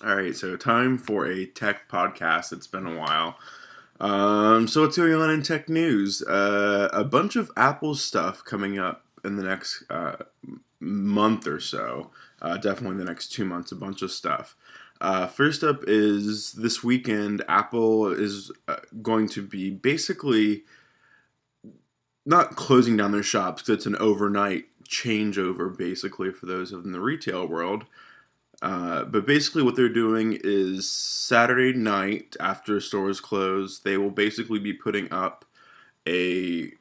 All right, so time for a tech podcast. It's been a while. So what's going on in tech news? A bunch of Apple stuff coming up in the next month or so. Definitely the next 2 months, a bunch of stuff. First up is this weekend, Apple is going to be basically not closing down their shops because it's an overnight changeover, basically, for those in the retail world. But basically, what they're doing is Saturday night after stores close, they will basically be putting up a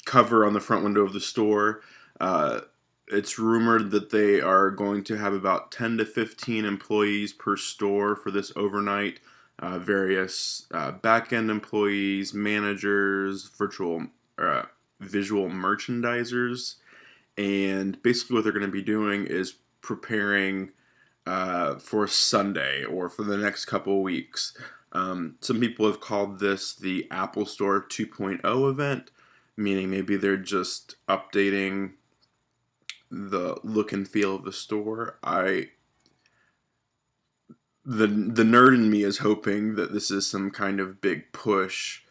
cover on the front window of the store. Uh, it's rumored that they are going to have about 10 to 15 employees per store for this overnight. Various back end employees, managers, uh, visual merchandisers, and basically what they're going to be doing is preparing for Sunday or for the next couple of weeks. Some people have called this the Apple Store 2.0 event, meaning maybe they're just updating the look and feel of the store. The nerd in me is hoping that this is some kind of big push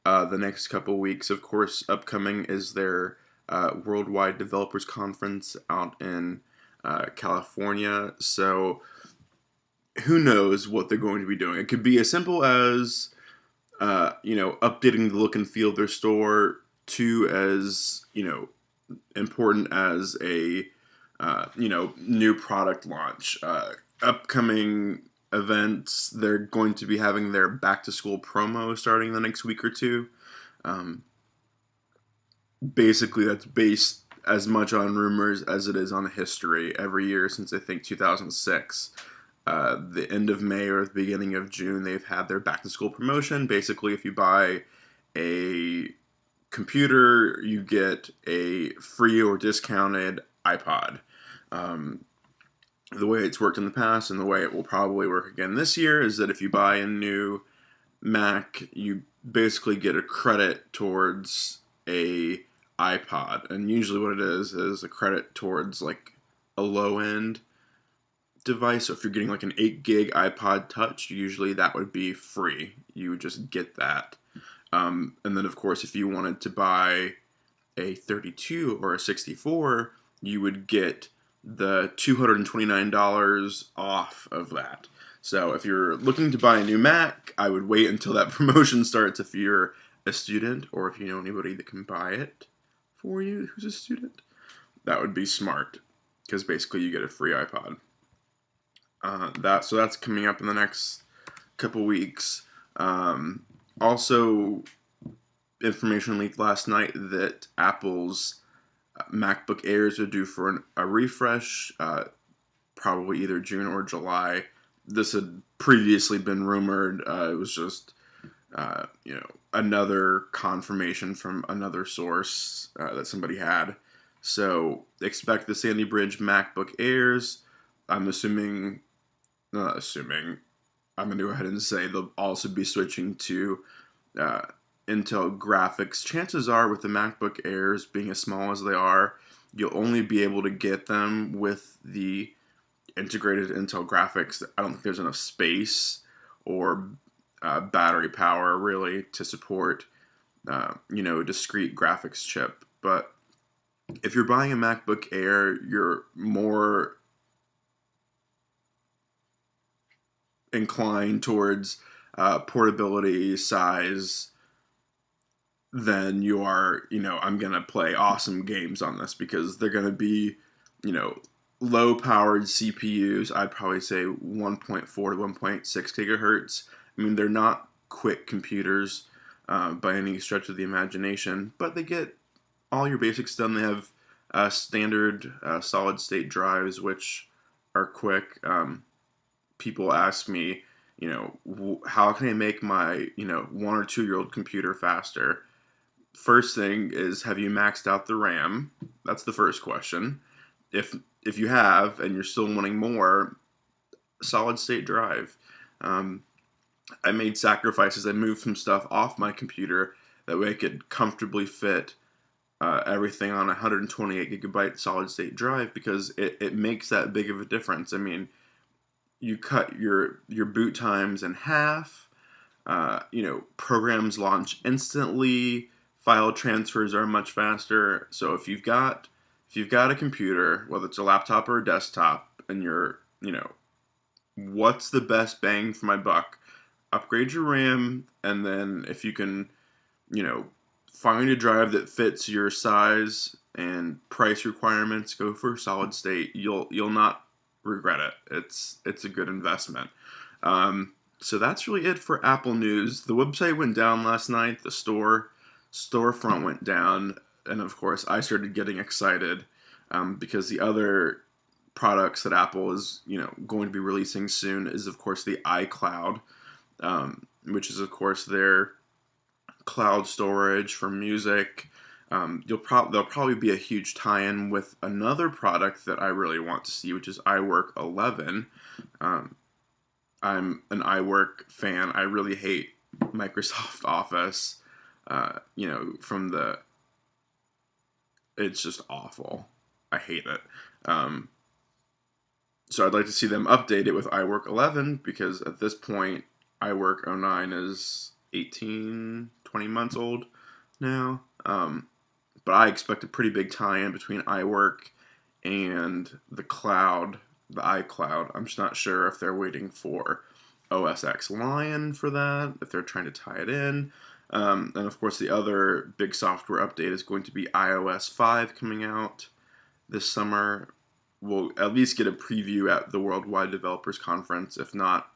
the next couple weeks. Of course, upcoming is their Worldwide Developers Conference out in California. So who knows what they're going to be doing? It could be as simple as updating the look and feel of their store to as important as a new product launch. Upcoming events, they're going to be having their back to school promo starting the next week or two. Um, Basically, that's based as much on rumors as it is on history. Every year since I think 2006, the end of May or the beginning of June, they've had their back to school promotion. Basically, if you buy a computer, you get a free or discounted iPod. Um, the way it's worked in the past and the way it will probably work again this year is that if you buy a new Mac, you basically get a credit towards a iPod, and usually what it is a credit towards like a low end device. So if you're getting like an 8 gig iPod Touch, usually that would be free. You would just get that. And then of course, if you wanted to buy a 32 or a 64, you would get the $229 off of that. So if you're looking to buy a new Mac, I would wait until that promotion starts if you're a student or if you know anybody that can buy it for you who's a student. That would be smart because basically you get a free iPod. That's coming up in the next couple weeks. Also, information leaked last night that Apple's MacBook Airs are due for a refresh, probably either June or July. This had previously been rumored. It was just, another confirmation from another source that somebody had. So expect the Sandy Bridge MacBook Airs. I'm assuming, not assuming, I'm going to go ahead and say they'll also be switching to uh, Intel graphics. Chances are, with the MacBook Airs being as small as they are, you'll only be able to get them with the integrated Intel graphics. I don't think there's enough space or battery power really to support, a discrete graphics chip. But if you're buying a MacBook Air, you're more inclined towards portability, size, then you are, I'm going to play awesome games on this because they're going to be, low powered CPUs. I'd probably say 1.4 to 1.6 gigahertz. I mean, they're not quick computers by any stretch of the imagination, but they get all your basics done. They have standard solid state drives, which are quick. People ask me, how can I make my, 1 or 2 year old computer faster? First thing is, have you maxed out the RAM? That's the first question. If you have and you're still wanting more, solid state drive. I made sacrifices. I moved some stuff off my computer that way I could comfortably fit everything on a 128 gigabyte solid state drive because it makes that big of a difference. I mean, you cut your boot times in half. Programs launch instantly. File transfers are much faster. So if you've got a computer, whether it's a laptop or a desktop, and what's the best bang for my buck? Upgrade your RAM, and then if you can, you know, find a drive that fits your size and price requirements, go for solid state. You'll not regret it. It's a good investment. So that's really it for Apple news. The website went down last night. The storefront went down, and of course I started getting excited because the other products that Apple is going to be releasing soon is of course the iCloud, which is of course their cloud storage for music. There'll probably be a huge tie-in with another product that I really want to see, which is iWork 11. I'm an iWork fan. I really hate Microsoft Office. It's just awful. I hate it. So I'd like to see them update it with iWork 11, because at this point, iWork 09 is 18, 20 months old now. But I expect a pretty big tie-in between iWork and the cloud, the iCloud. I'm just not sure if they're waiting for OS X Lion for that, if they're trying to tie it in. And of course, the other big software update is going to be iOS 5 coming out this summer. We'll at least get a preview at the Worldwide Developers Conference, if not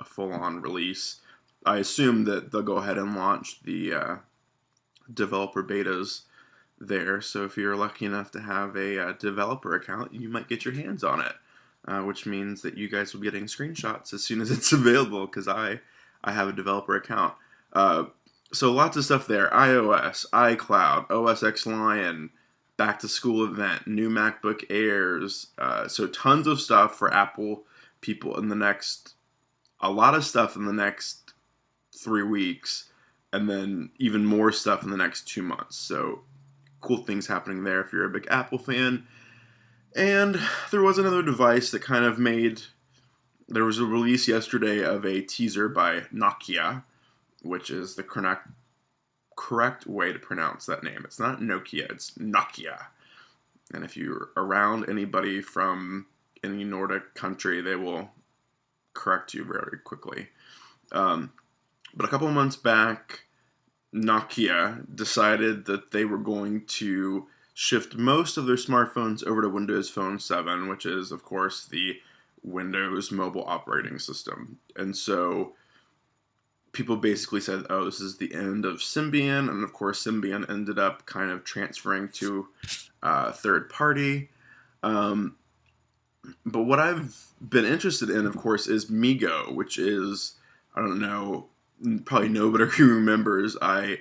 a full-on release. I assume that they'll go ahead and launch the developer betas there, so if you're lucky enough to have a developer account, you might get your hands on it, which means that you guys will be getting screenshots as soon as it's available, because I have a developer account. So lots of stuff there: iOS, iCloud, OS X Lion, back to school event, new MacBook Airs. So tons of stuff for Apple people a lot of stuff in the next 3 weeks, and then even more stuff in the next 2 months. So cool things happening there if you're a big Apple fan. And there was another device that there was a release yesterday of a teaser by Nokia, which is the correct way to pronounce that name. It's not Nokia, it's Nokia. And if you're around anybody from any Nordic country, they will correct you very quickly. But a couple of months back, Nokia decided that they were going to shift most of their smartphones over to Windows Phone 7, which is, of course, the Windows mobile operating system. And so people basically said, oh, this is the end of Symbian, and of course Symbian ended up kind of transferring to third party. But what I've been interested in, of course, is MeeGo, which is, I don't know, probably nobody who remembers, I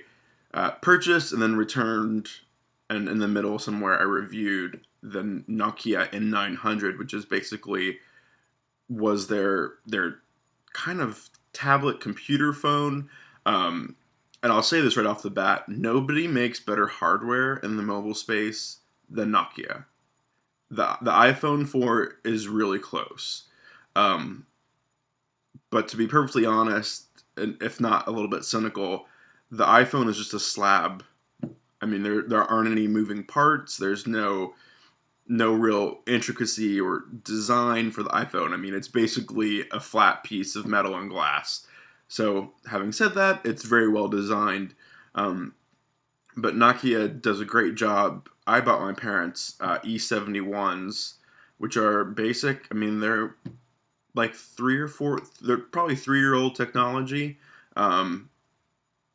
purchased and then returned, and in the middle somewhere I reviewed the Nokia N900, which is basically was their kind of tablet computer phone. And I'll say this right off the bat, nobody makes better hardware in the mobile space than Nokia. The iPhone 4 is really close. But to be perfectly honest, and if not a little bit cynical, the iPhone is just a slab. I mean, there aren't any moving parts. There's no real intricacy or design for the iPhone. I mean, it's basically a flat piece of metal and glass. So, having said that, it's very well designed. But Nokia does a great job. I bought my parents E71s, which are basic. I mean, they're like they're probably 3-year-old technology.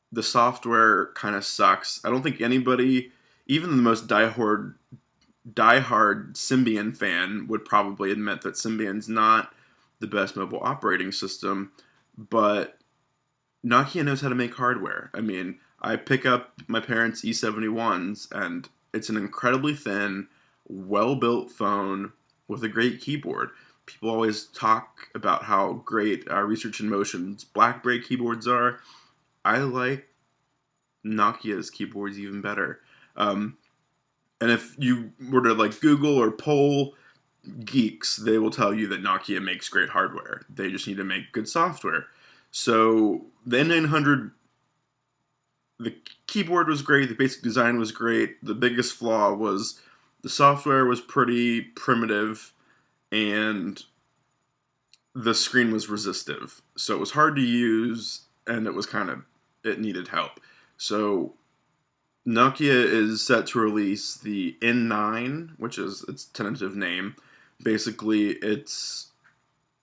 The software kind of sucks. I don't think anybody, even the most diehard Symbian fan, would probably admit that Symbian's not the best mobile operating system, but Nokia knows how to make hardware. I mean, I pick up my parents' E71s, and it's an incredibly thin, well-built phone with a great keyboard. People always talk about how great Research in Motion's BlackBerry keyboards are. I like Nokia's keyboards even better. And if you were to like Google or poll geeks, they will tell you that Nokia makes great hardware. They just need to make good software. So the N900, the keyboard was great, the basic design was great. The biggest flaw was the software was pretty primitive, and the screen was resistive. So it was hard to use, and it needed help. So Nokia is set to release the N9, which is its tentative name. Basically, it's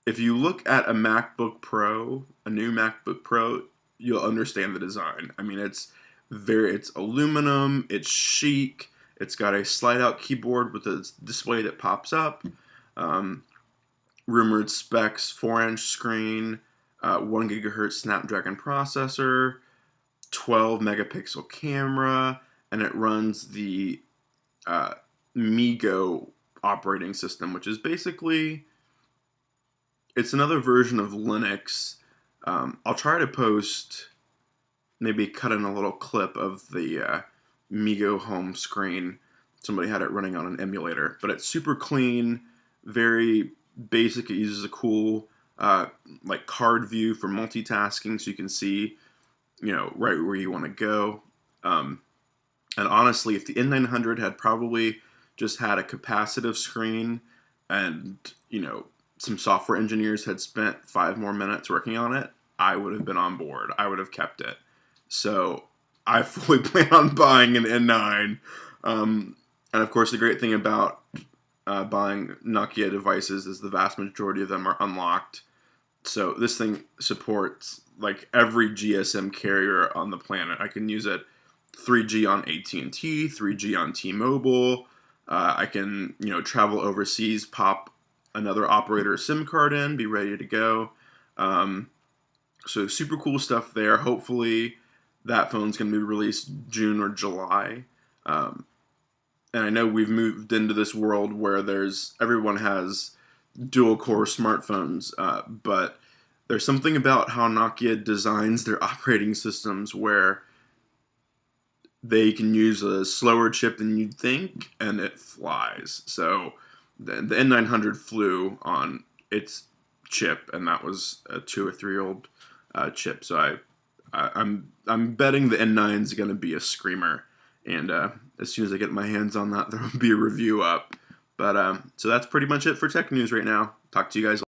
if you look at a MacBook Pro, a new MacBook Pro, you'll understand the design. I mean, it's aluminum, it's chic, it's got a slide-out keyboard with a display that pops up. Rumored specs: 4-inch screen, 1 gigahertz Snapdragon processor, 12 megapixel camera, and it runs the Migo operating system, which is basically, it's another version of Linux. I'll try to post, maybe cut in a little clip of the Migo home screen. Somebody had it running on an emulator, but it's super clean, very basic. It uses a cool like card view for multitasking, so you can see, right where you want to go. And honestly, if the N900 had probably just had a capacitive screen and, some software engineers had spent 5 more minutes working on it, I would have been on board. I would have kept it. So I fully plan on buying an N9. And of course, the great thing about buying Nokia devices is the vast majority of them are unlocked. So this thing supports like every GSM carrier on the planet. I can use it 3G on AT&T, 3G on T-Mobile. I can, travel overseas, pop another operator SIM card in, be ready to go. So super cool stuff there. Hopefully that phone's going to be released June or July. And I know we've moved into this world where everyone has dual core smartphones, but there's something about how Nokia designs their operating systems where they can use a slower chip than you'd think, and it flies. So the N900 flew on its chip, and that was a 2 or 3 year old chip. So I'm betting the N9 is going to be a screamer, and as soon as I get my hands on that, there will be a review up. But so that's pretty much it for tech news right now. Talk to you guys later.